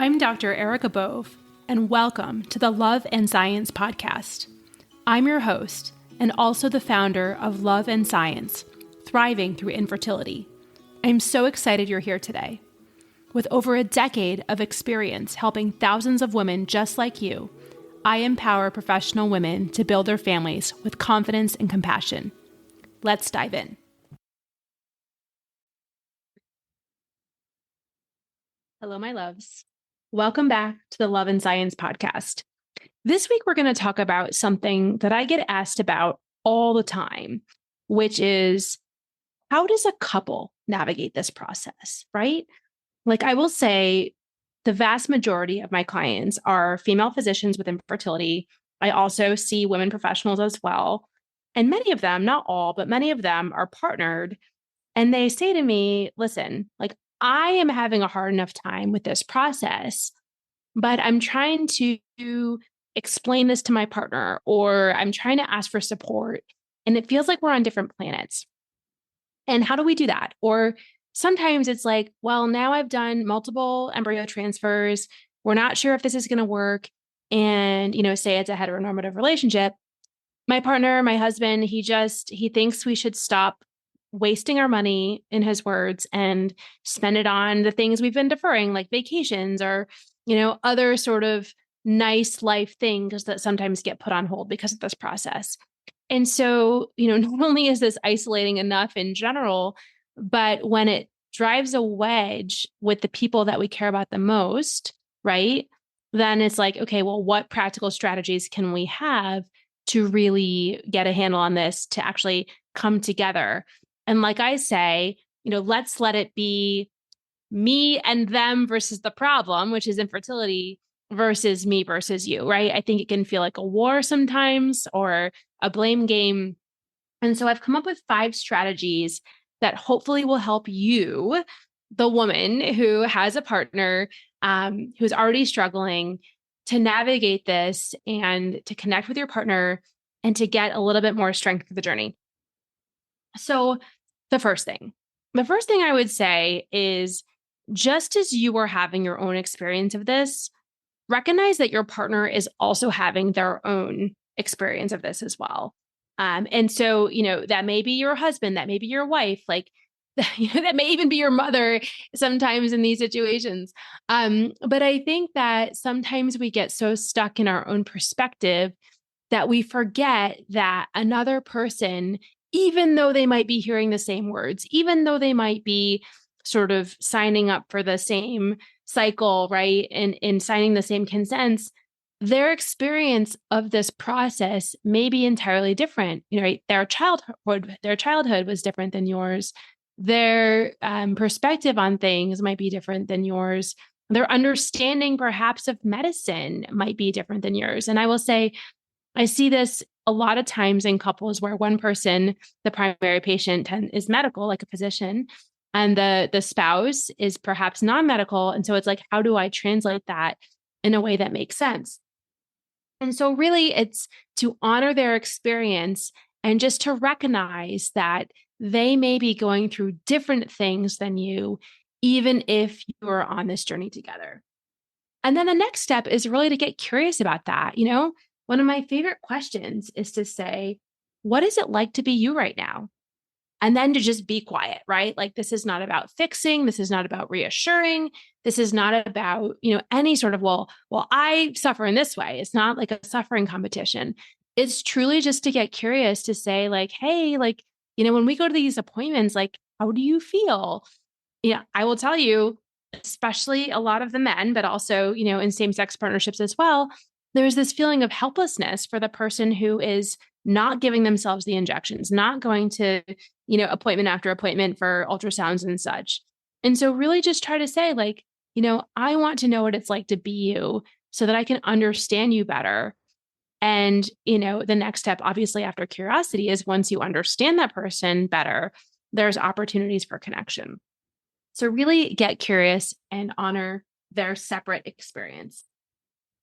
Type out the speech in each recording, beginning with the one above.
I'm Dr. Erica Bove, and welcome to the Love and Science podcast. I'm your host and also the founder of Love and Science, Thriving Through Infertility. I'm so excited you're here today. With over a decade of experience helping thousands of women just like you, I empower professional women to build their families with confidence and compassion. Let's dive in. Hello, my loves. Welcome back to the Love and Science podcast. This week, we're going to talk about something that I get asked about all the time, which is how does a couple navigate this process, right? Like I will say, the vast majority of my clients are female physicians with infertility. I also see women professionals as well. And many of them, not all, but many of them are partnered. And they say to me, listen, like I am having a hard enough time with this process, but I'm trying to explain this to my partner, or I'm trying to ask for support. And it feels like we're on different planets. And how do we do that? Or sometimes it's like, well, now I've done multiple embryo transfers. We're not sure if this is going to work. And, say it's a heteronormative relationship. My partner, my husband, he thinks we should stop wasting our money, in his words, and spend it on the things we've been deferring, like vacations or, other sort of nice life things that sometimes get put on hold because of this process. And so, not only is this isolating enough in general, but when it drives a wedge with the people that we care about the most, right? Then it's like, okay, well, what practical strategies can we have to really get a handle on this, to actually come together? And like I say, let's let it be me and them versus the problem, which is infertility, versus me versus you, right? I think it can feel like a war sometimes or a blame game. And so I've come up with 5 strategies that hopefully will help you, the woman who has a partner who's already struggling, to navigate this and to connect with your partner and to get a little bit more strength for the journey. So the first thing I would say is, just as you are having your own experience of this, recognize that your partner is also having their own experience of this as well. And so, that may be your husband, that may be your wife, like that may even be your mother sometimes in these situations. But I think that sometimes we get so stuck in our own perspective that we forget that another person, even though they might be hearing the same words, even though they might be sort of signing up for the same cycle, right? And signing the same consents, their experience of this process may be entirely different. Right? Their childhood was different than yours. Their perspective on things might be different than yours. Their understanding perhaps of medicine might be different than yours. And I will say, I see this a lot of times in couples where one person, the primary patient, is medical, like a physician, and the spouse is perhaps non-medical. And so it's like, how do I translate that in a way that makes sense? And so really it's to honor their experience and just to recognize that they may be going through different things than you, even if you are on this journey together. And then the next step is really to get curious about that. One of my favorite questions is to say, what is it like to be you right now? And then to just be quiet, right? Like, this is not about fixing. This is not about reassuring. This is not about, any sort of, well, I suffer in this way. It's not like a suffering competition. It's truly just to get curious, to say like, hey, like, when we go to these appointments, like, how do you feel? Yeah, I will tell you, especially a lot of the men, but also, in same-sex partnerships as well, there's this feeling of helplessness for the person who is not giving themselves the injections, not going to, appointment after appointment for ultrasounds and such. And so really just try to say like, I want to know what it's like to be you so that I can understand you better. And, the next step, obviously, after curiosity is, once you understand that person better, there's opportunities for connection. So really get curious and honor their separate experience.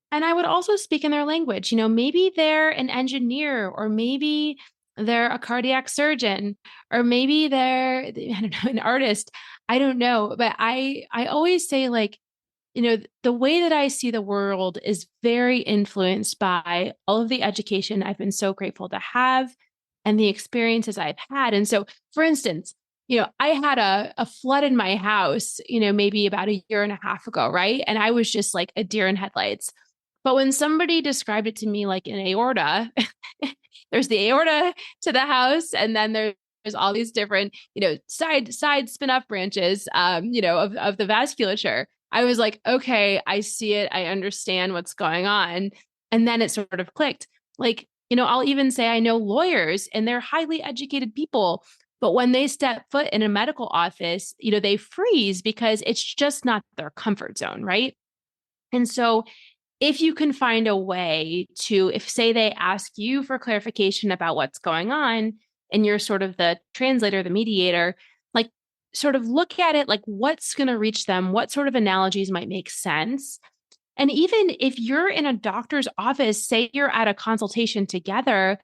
And I would also speak in their language. Maybe they're an engineer, or maybe they're a cardiac surgeon, or maybe they're, I don't know, an artist. I don't know. But I always say, like, the way that I see the world is very influenced by all of the education I've been so grateful to have and the experiences I've had. And so, for instance, I had a flood in my house, maybe about a year and a half ago, right? And I was just like a deer in headlights. But when somebody described it to me like an aorta, there's the aorta to the house, and then there's all these different, side spin-off branches, of the vasculature. I was like, okay, I see it. I understand what's going on. And then it sort of clicked. Like, I'll even say I know lawyers and they're highly educated people, but when they step foot in a medical office, they freeze because it's just not their comfort zone, right? And so if you can find a way to, if say they ask you for clarification about what's going on, and you're sort of the translator, the mediator, like sort of look at it like what's going to reach them, what sort of analogies might make sense. And even if you're in a doctor's office, say you're at a consultation together,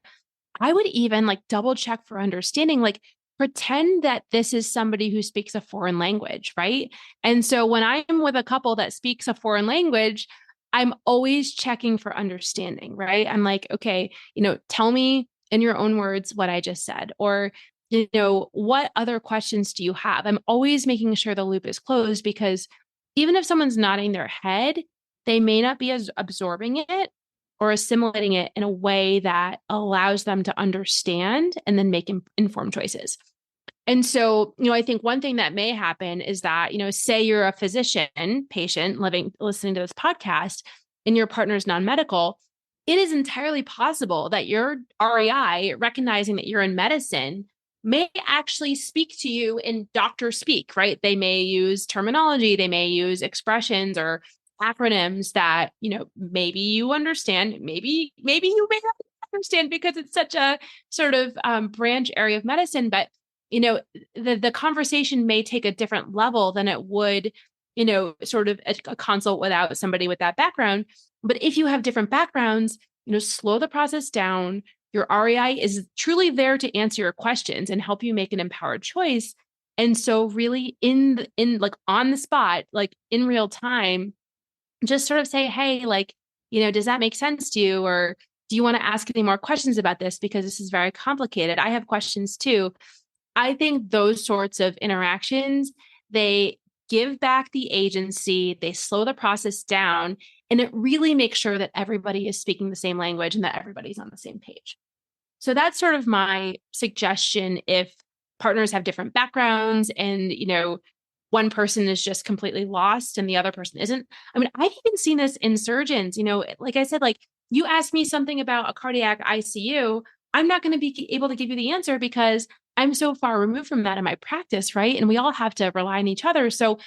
I would even like double check for understanding, like pretend that this is somebody who speaks a foreign language, right? And so when I'm with a couple that speaks a foreign language, I'm always checking for understanding, right? I'm like, okay, tell me in your own words what I just said, or, what other questions do you have? I'm always making sure the loop is closed because even if someone's nodding their head, they may not be as absorbing it or assimilating it in a way that allows them to understand and then make informed choices. And so, I think one thing that may happen is that, say you're a physician, patient listening to this podcast and your partner's non-medical, it is entirely possible that your REI, recognizing that you're in medicine, may actually speak to you in doctor speak, right? They may use terminology, they may use expressions or acronyms that, maybe you understand, maybe you may not understand because it's such a sort of branch area of medicine, but the conversation may take a different level than it would, sort of a consult without somebody with that background. But if you have different backgrounds, slow the process down. Your REI is truly there to answer your questions and help you make an empowered choice. And so really in like on the spot, like in real time, just sort of say, hey, like, does that make sense to you? Or do you want to ask any more questions about this? Because this is very complicated. I have questions too. I think those sorts of interactions, they give back the agency, they slow the process down, and it really makes sure that everybody is speaking the same language and that everybody's on the same page. So that's sort of my suggestion if partners have different backgrounds and, one person is just completely lost and the other person isn't. I mean, I've even seen this in surgeons, like I said, like you ask me something about a cardiac ICU, I'm not going to be able to give you the answer because I'm so far removed from that in my practice, right? And we all have to rely on each other. So,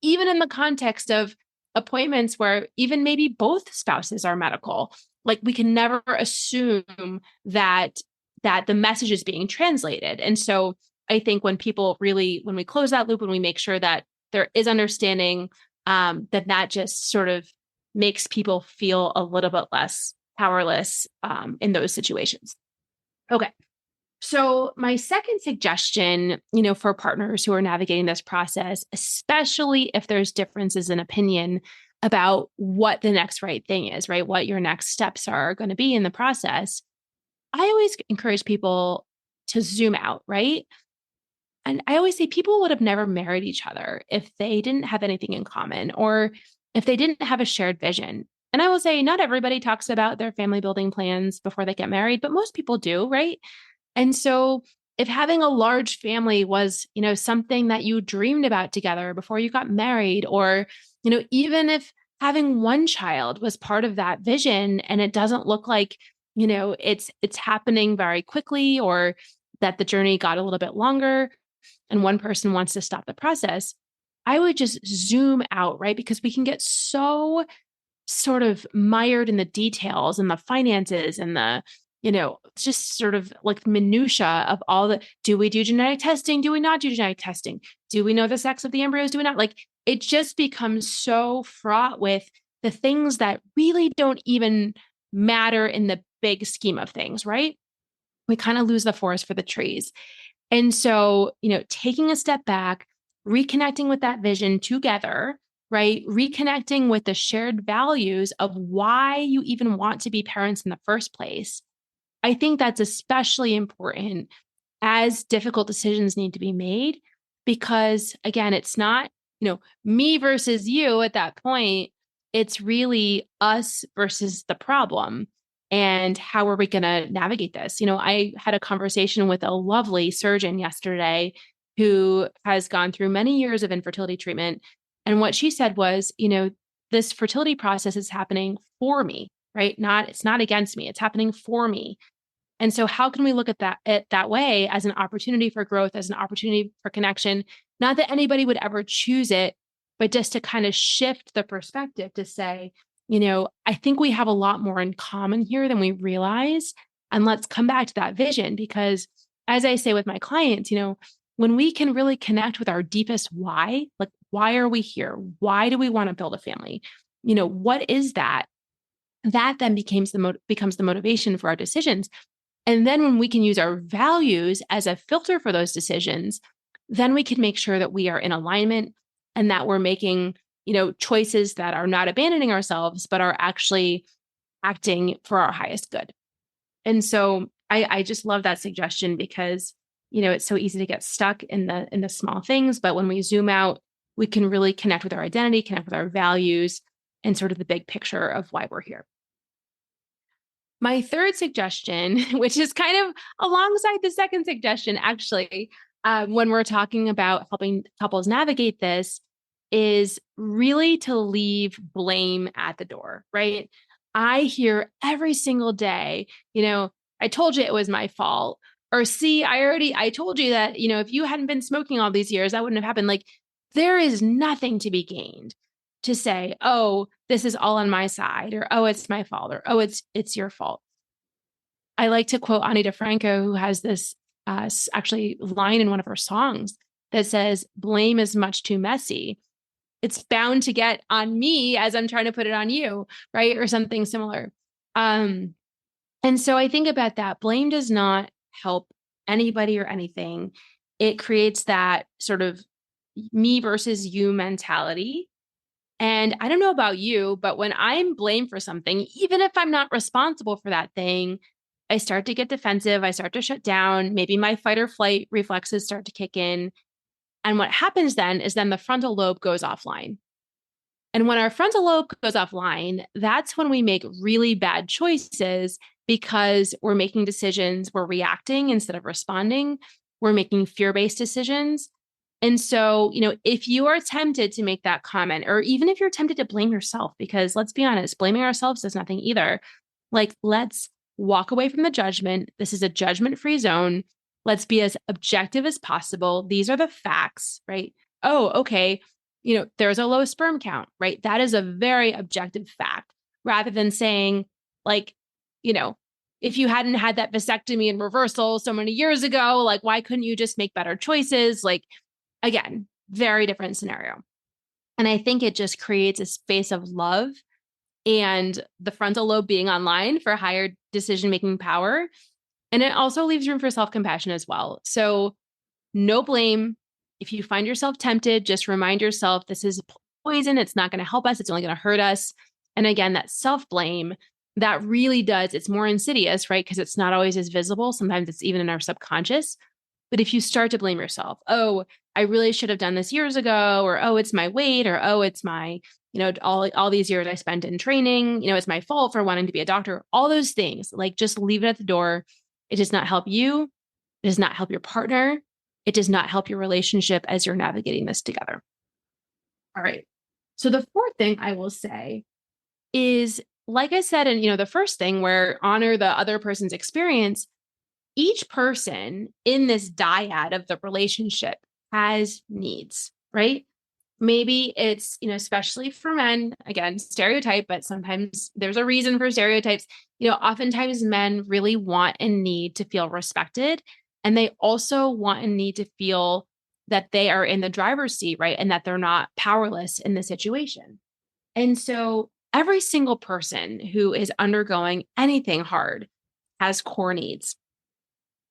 even in the context of appointments where even maybe both spouses are medical, like we can never assume that the message is being translated. And so I think when we close that loop and we make sure that there is understanding, that just sort of makes people feel a little bit less powerless in those situations. Okay. So my second suggestion, for partners who are navigating this process, especially if there's differences in opinion about what the next right thing is, right? What your next steps are going to be in the process, I always encourage people to zoom out, right? And I always say people would have never married each other if they didn't have anything in common or if they didn't have a shared vision. And I will say, not everybody talks about their family building plans before they get married, but most people do, right? And so if having a large family was, something that you dreamed about together before you got married, or, even if having one child was part of that vision and it doesn't look like, it's happening very quickly or that the journey got a little bit longer and one person wants to stop the process, I would just zoom out, right? Because we can get so sort of mired in the details and the finances and the, just sort of like minutia of all the, do we do genetic testing? Do we not do genetic testing? Do we know the sex of the embryos? Do we not? Like, it just becomes so fraught with the things that really don't even matter in the big scheme of things, right? We kind of lose the forest for the trees. And so, taking a step back, reconnecting with that vision together, right? Reconnecting with the shared values of why you even want to be parents in the first place. I think that's especially important as difficult decisions need to be made because, again, it's not, me versus you at that point. It's really us versus the problem. And how are we going to navigate this? I had a conversation with a lovely surgeon yesterday who has gone through many years of infertility treatment. And what she said was, this fertility process is happening for me, right? It's not against me. It's happening for me. And so how can we look at that way as an opportunity for growth, as an opportunity for connection? Not that anybody would ever choose it, but just to kind of shift the perspective to say, I think we have a lot more in common here than we realize. And let's come back to that vision because as I say with my clients, when we can really connect with our deepest why, like why are we here? Why do we want to build a family? What is that? That then becomes the motivation for our decisions. And then when we can use our values as a filter for those decisions, then we can make sure that we are in alignment and that we're making, choices that are not abandoning ourselves, but are actually acting for our highest good. And so I just love that suggestion because, it's so easy to get stuck in the small things. But when we zoom out, we can really connect with our identity, connect with our values, and sort of the big picture of why we're here. My third suggestion, which is kind of alongside the second suggestion, actually, when we're talking about helping couples navigate this, is really to leave blame at the door, right? I hear every single day, I told you it was my fault. Or see, I told you that, if you hadn't been smoking all these years, that wouldn't have happened. Like there is nothing to be gained to say, oh, this is all on my side, or oh, it's my fault, or oh, it's your fault. I like to quote Ani DeFranco, who has this actually line in one of her songs that says, blame is much too messy. It's bound to get on me as I'm trying to put it on you, right? Or something similar. And so I think about that. Blame does not help anybody or anything. It creates that sort of me versus you mentality. And I don't know about you, but when I'm blamed for something, even if I'm not responsible for that thing, I start to get defensive. I start to shut down. Maybe my fight or flight reflexes start to kick in. And what happens then is then the frontal lobe goes offline. And when our frontal lobe goes offline, that's when we make really bad choices because we're making decisions, we're reacting instead of responding, we're making fear-based decisions. And so, if you are tempted to make that comment, or even if you're tempted to blame yourself, because let's be honest, blaming ourselves does nothing either. Like, let's walk away from the judgment. This is a judgment-free zone. Let's be as objective as possible. These are the facts, right? Oh, okay. There's a low sperm count, right? That is a very objective fact rather than saying like, if you hadn't had that vasectomy and reversal so many years ago, like, why couldn't you just make better choices? Like, again, very different scenario. And I think it just creates a space of love and the frontal lobe being online for higher decision-making power. And it also leaves room for self-compassion as well. So no blame. If you find yourself tempted, just remind yourself this is poison. It's not going to help us. It's only going to hurt us. And again, that self-blame, that really does, it's more insidious, right? Because it's not always as visible. Sometimes it's even in our subconscious. But if you start to blame yourself, oh, I really should have done this years ago, or oh, it's my weight, or oh, it's my, all these years I spent in training, it's my fault for wanting to be a doctor, all those things, like just leave it at the door. It does not help you. It does not help your partner. It does not help your relationship as you're navigating this together. All right. So the fourth thing I will say is, like I said, and the first thing where honor the other person's experience, each person in this dyad of the relationship has needs, right? Maybe it's, especially for men, again, stereotype, but sometimes there's a reason for stereotypes. Oftentimes men really want and need to feel respected. And they also want and need to feel that they are in the driver's seat, right? And that they're not powerless in the situation. And so every single person who is undergoing anything hard has core needs.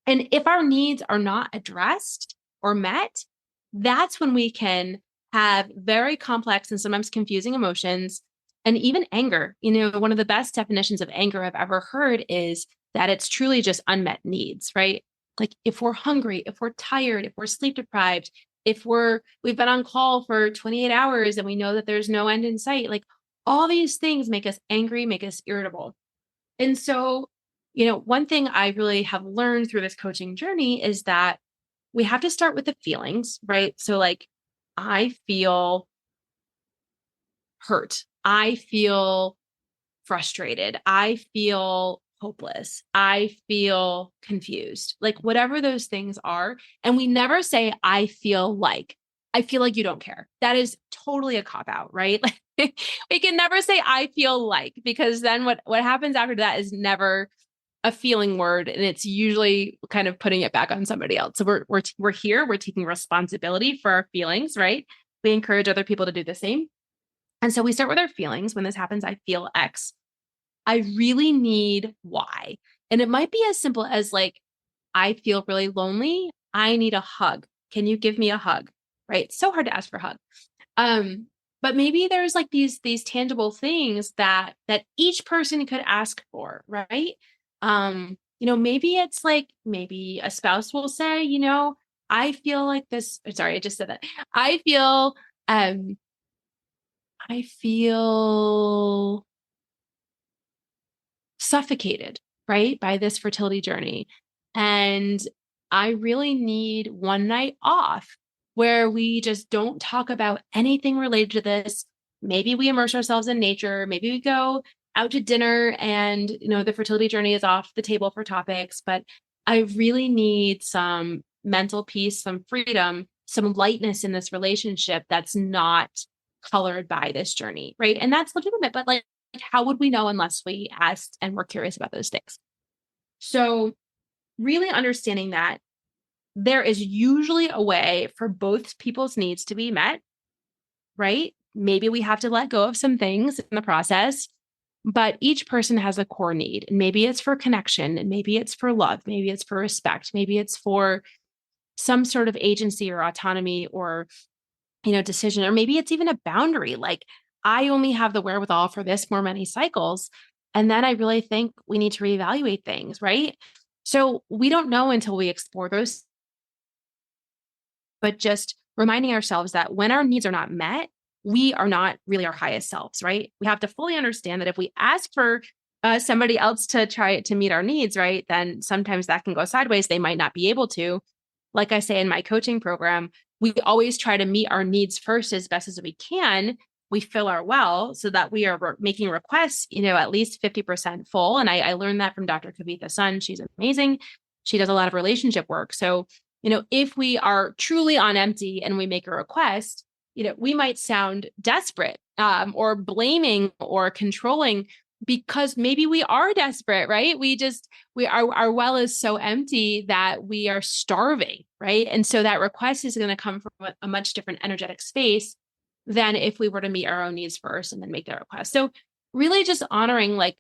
And if our needs are not addressed or met, that's when we can have very complex and sometimes confusing emotions and even anger. One of the best definitions of anger I've ever heard is that it's truly just unmet needs, right? Like if we're hungry, if we're tired, if we're sleep deprived, if we've been on call for 28 hours and we know that there's no end in sight, like all these things make us angry, make us irritable. And so, one thing I really have learned through this coaching journey is that we have to start with the feelings, right? So like I feel hurt. I feel frustrated. I feel hopeless. I feel confused, like whatever those things are. And we never say, I feel like you don't care. That is totally a cop out, right? Like we can never say, I feel like, because then what happens after that is never a feeling word. And it's usually kind of putting it back on somebody else. So we're here, we're taking responsibility for our feelings, right? We encourage other people to do the same. And so we start with our feelings. When this happens, I feel X. I really need Y. And it might be as simple as like, I feel really lonely. I need a hug. Can you give me a hug? Right? It's so hard to ask for a hug. But maybe there's like these tangible things that each person could ask for, right? Maybe it's like maybe a spouse will say, I feel like this. Sorry, I just said that. Um, I feel suffocated, right, by this fertility journey. And I really need one night off where we just don't talk about anything related to this. Maybe we immerse ourselves in nature. Maybe we go out to dinner and, the fertility journey is off the table for topics, but I really need some mental peace, some freedom, some lightness in this relationship that's not colored by this journey, right? And that's legitimate, but like, how would we know unless we asked and were curious about those things? So, really understanding that there is usually a way for both people's needs to be met, right? Maybe we have to let go of some things in the process, but each person has a core need. And maybe it's for connection, and maybe it's for love, maybe it's for respect, maybe it's for some sort of agency or autonomy or decision, or maybe it's even a boundary. Like I only have the wherewithal for this more many cycles. And then I really think we need to reevaluate things, right? So we don't know until we explore those, but just reminding ourselves that when our needs are not met, we are not really our highest selves, right? We have to fully understand that if we ask for somebody else to try to meet our needs, right, then sometimes that can go sideways. They might not be able to. Like I say in my coaching program, we always try to meet our needs first as best as we can. We fill our well so that we are making requests, at least 50% full. And I learned that from Dr. Kavitha Sun. She's amazing. She does a lot of relationship work. So, if we are truly on empty and we make a request, we might sound desperate or blaming or controlling because maybe we are desperate, right? Our well is so empty that we are starving, right? And so that request is going to come from a much different energetic space than if we were to meet our own needs first and then make that request. So really just honoring, like,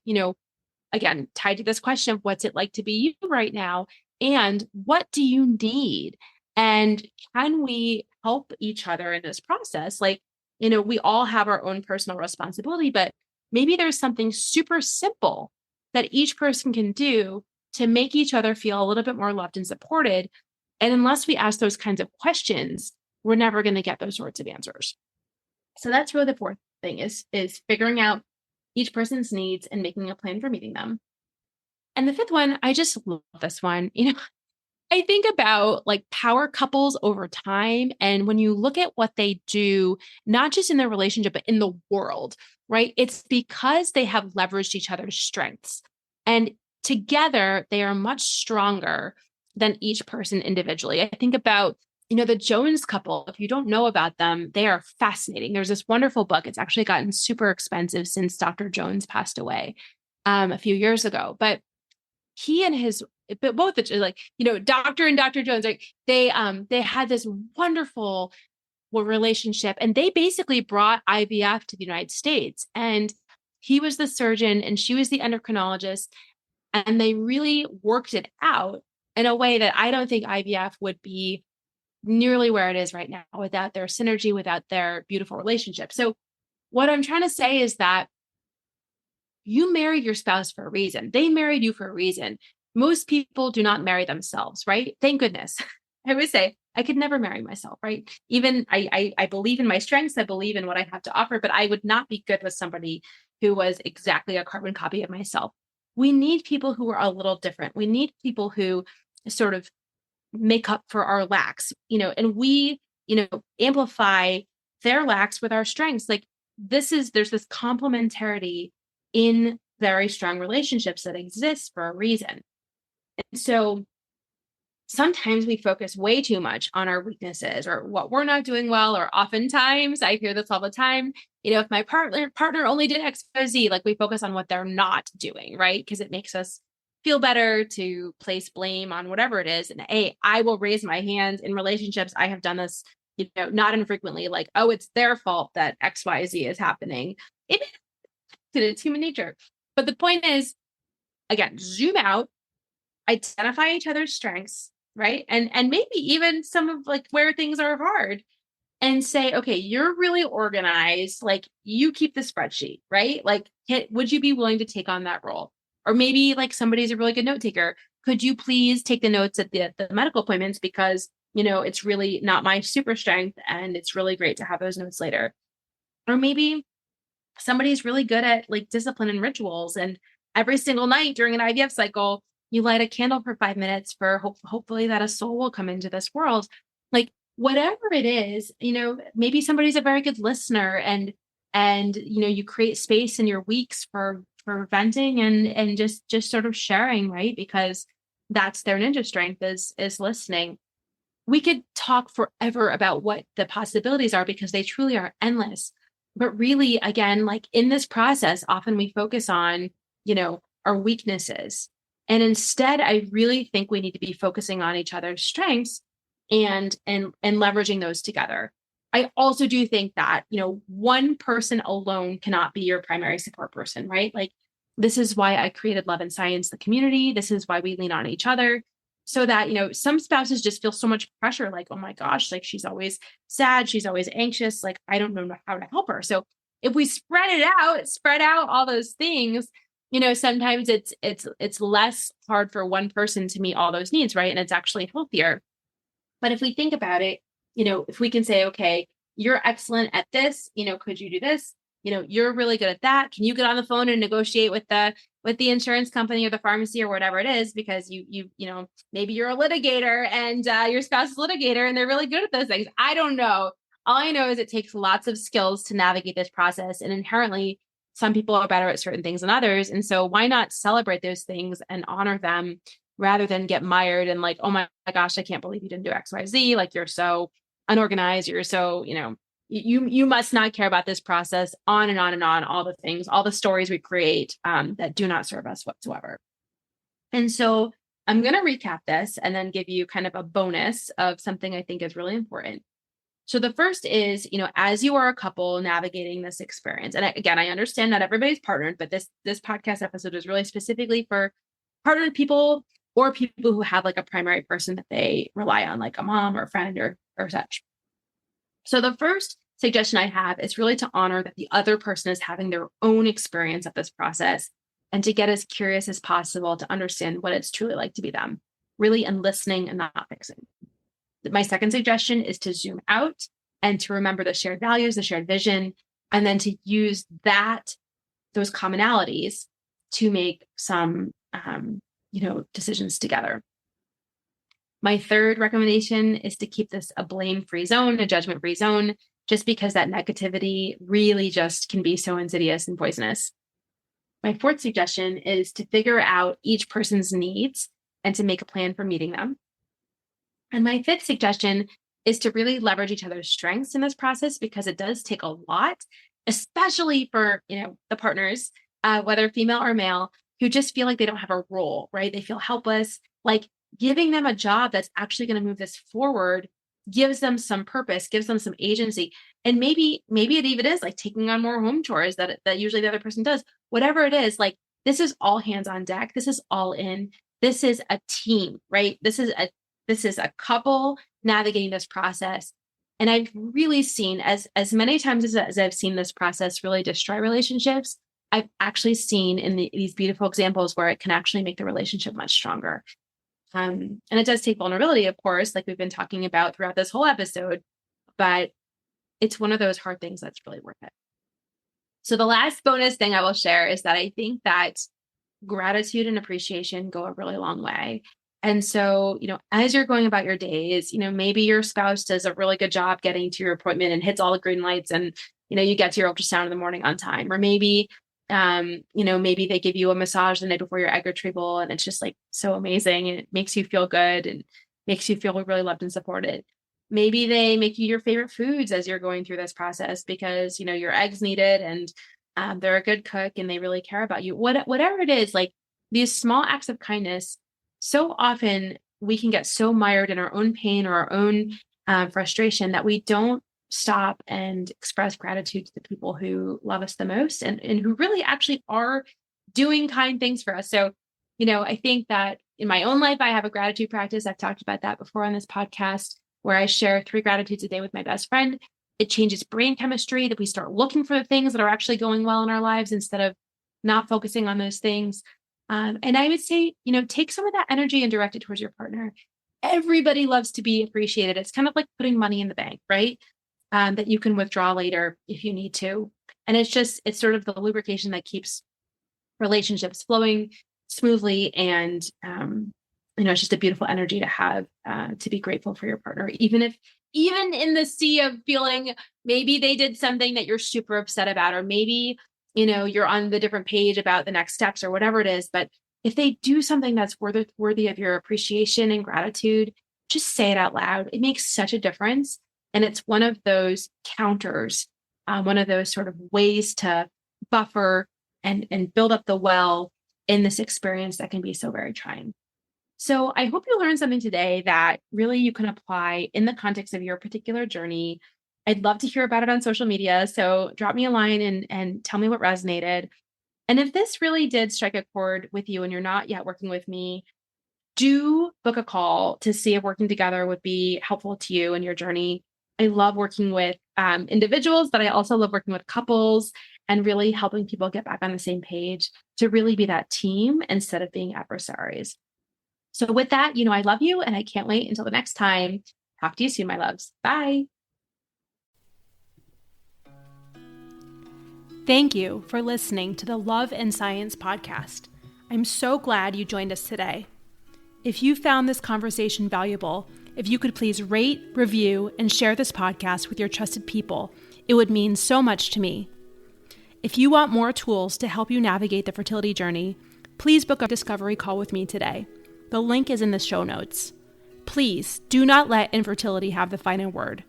again, tied to this question of what's it like to be you right now? And what do you need? And can we help each other in this process? Like, we all have our own personal responsibility, but maybe there's something super simple that each person can do to make each other feel a little bit more loved and supported. And unless we ask those kinds of questions, we're never going to get those sorts of answers. So that's really the fourth thing is figuring out each person's needs and making a plan for meeting them. And the fifth one, I just love this one. I think about like power couples over time. And when you look at what they do, not just in their relationship, but in the world, right? It's because they have leveraged each other's strengths. And together, they are much stronger than each person individually. I think about, the Jones couple. If you don't know about them, they are fascinating. There's this wonderful book. It's actually gotten super expensive since Dr. Jones passed away a few years ago. But he and his, but both like, Dr. and Dr. Jones, like they had this wonderful relationship, and they basically brought IVF to the United States, and he was the surgeon and she was the endocrinologist, and they really worked it out in a way that I don't think IVF would be nearly where it is right now without their synergy, without their beautiful relationship. So what I'm trying to say is that you married your spouse for a reason. They married you for a reason. Most people do not marry themselves, right? Thank goodness. I would say I could never marry myself, right? Even I believe in my strengths. I believe in what I have to offer, but I would not be good with somebody who was exactly a carbon copy of myself. We need people who are a little different. We need people who sort of make up for our lacks, and we, amplify their lacks with our strengths. Like there's this complementarity in very strong relationships that exist for a reason. And so sometimes we focus way too much on our weaknesses or what we're not doing well, or oftentimes I hear this all the time, if my partner only did XYZ, like we focus on what they're not doing, right? Because it makes us feel better to place blame on whatever it is. And I will raise my hand in relationships. I have done this, not infrequently, like, oh, it's their fault that XYZ is happening. It's human nature. But the point is, again, zoom out, identify each other's strengths, right? And maybe even some of like where things are hard, and say, okay, you're really organized. Like you keep the spreadsheet, right? Like, would you be willing to take on that role? Or maybe like somebody's a really good note taker. Could you please take the notes at the medical appointments, because, it's really not my super strength and it's really great to have those notes later. Or maybe somebody's really good at like discipline and rituals, and every single night during an IVF cycle, you light a candle for 5 minutes for hopefully that a soul will come into this world. Like whatever it is, maybe somebody's a very good listener, and you create space in your weeks for venting and just sort of sharing, right? Because that's their ninja strength is listening. We could talk forever about what the possibilities are, because they truly are endless. But really, again, like in this process, often we focus on, our weaknesses. And instead, I really think we need to be focusing on each other's strengths and leveraging those together. I also do think that, one person alone cannot be your primary support person, right? Like this is why I created Love and Science, the community. This is why we lean on each other, so that, some spouses just feel so much pressure, like, oh my gosh, like she's always sad, she's always anxious, like I don't know how to help her. So if we spread out all those things, sometimes it's less hard for one person to meet all those needs, right? And it's actually healthier. But if we think about it, if we can say, okay, you're excellent at this, could you do this? You're really good at that. Can you get on the phone and negotiate with the insurance company or the pharmacy or whatever it is? Because maybe you're a litigator and your spouse is a litigator and they're really good at those things. I don't know. All I know is it takes lots of skills to navigate this process, and inherently some people are better at certain things than others. And so why not celebrate those things and honor them, rather than get mired and like, oh my gosh, I can't believe you didn't do XYZ. Like you're so unorganized. You're so, you must not care about this process, on and on and on, all the things, all the stories we create that do not serve us whatsoever. And so I'm going to recap this and then give you kind of a bonus of something I think is really important. So the first is, as you are a couple navigating this experience, and again, I understand not everybody's partnered, but this podcast episode is really specifically for partnered people or people who have like a primary person that they rely on, like a mom or a friend or such. So the first suggestion I have is really to honor that the other person is having their own experience of this process, and to get as curious as possible to understand what it's truly like to be them, really, and listening and not fixing. My second suggestion is to zoom out and to remember the shared values, the shared vision, and then to use those commonalities to make some, decisions together. My third recommendation is to keep this a blame-free zone, a judgment-free zone, just because that negativity really just can be so insidious and poisonous. My fourth suggestion is to figure out each person's needs and to make a plan for meeting them. And my fifth suggestion is to really leverage each other's strengths in this process, because it does take a lot, especially for, the partners, whether female or male, who just feel like they don't have a role, right? They feel helpless. Like giving them a job that's actually going to move this forward gives them some purpose, gives them some agency. And maybe it even is like taking on more home chores that usually the other person does. Whatever it is, like this is all hands on deck. This is all in. This is a team, right? This is This is a couple navigating this process. And I've really seen, as many times as I've seen this process really destroy relationships, I've actually seen in these beautiful examples where it can actually make the relationship much stronger. And it does take vulnerability, of course, like we've been talking about throughout this whole episode, but it's one of those hard things that's really worth it. So the last bonus thing I will share is that I think that gratitude and appreciation go a really long way. And so, as you're going about your days, maybe your spouse does a really good job getting to your appointment and hits all the green lights and, you get to your ultrasound in the morning on time. Or maybe, maybe they give you a massage the night before your egg retrieval and it's just like so amazing and it makes you feel good and makes you feel really loved and supported. Maybe they make you your favorite foods as you're going through this process because, your eggs need it and they're a good cook and they really care about you. Whatever it is, like these small acts of kindness, so often we can get so mired in our own pain or our own frustration that we don't stop and express gratitude to the people who love us the most and who really actually are doing kind things for us. So, I think that in my own life, I have a gratitude practice. I've talked about that before on this podcast, where I share 3 gratitudes a day with my best friend. It changes brain chemistry that we start looking for the things that are actually going well in our lives instead of not focusing on those things. And I would say, take some of that energy and direct it towards your partner. Everybody loves to be appreciated. It's kind of like putting money in the bank, right? That you can withdraw later if you need to. And it's sort of the lubrication that keeps relationships flowing smoothly. And, it's just a beautiful energy to have, to be grateful for your partner, even in the sea of feeling maybe they did something that you're super upset about, or maybe, you're on the different page about the next steps or whatever it is. But if they do something that's worthy of your appreciation and gratitude, just say it out loud. It makes such a difference. And it's one of those counters, one of those sort of ways to buffer and build up the well in this experience that can be so very trying. So I hope you learned something today that really you can apply in the context of your particular journey. I'd love to hear about it on social media. So drop me a line and tell me what resonated. And if this really did strike a chord with you and you're not yet working with me, do book a call to see if working together would be helpful to you in your journey. I love working with individuals, but I also love working with couples and really helping people get back on the same page to really be that team instead of being adversaries. So with that, I love you and I can't wait until the next time. Talk to you soon, my loves. Bye. Thank you for listening to the Love and Science podcast. I'm so glad you joined us today. If you found this conversation valuable, if you could please rate, review, and share this podcast with your trusted people, it would mean so much to me. If you want more tools to help you navigate the fertility journey, please book a discovery call with me today. The link is in the show notes. Please do not let infertility have the final word.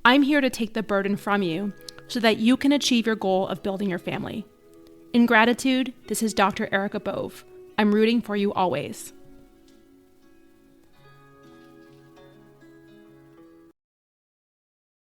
I'm here to take the burden from you so that you can achieve your goal of building your family. In gratitude, this is Dr. Erica Bove. I'm rooting for you always.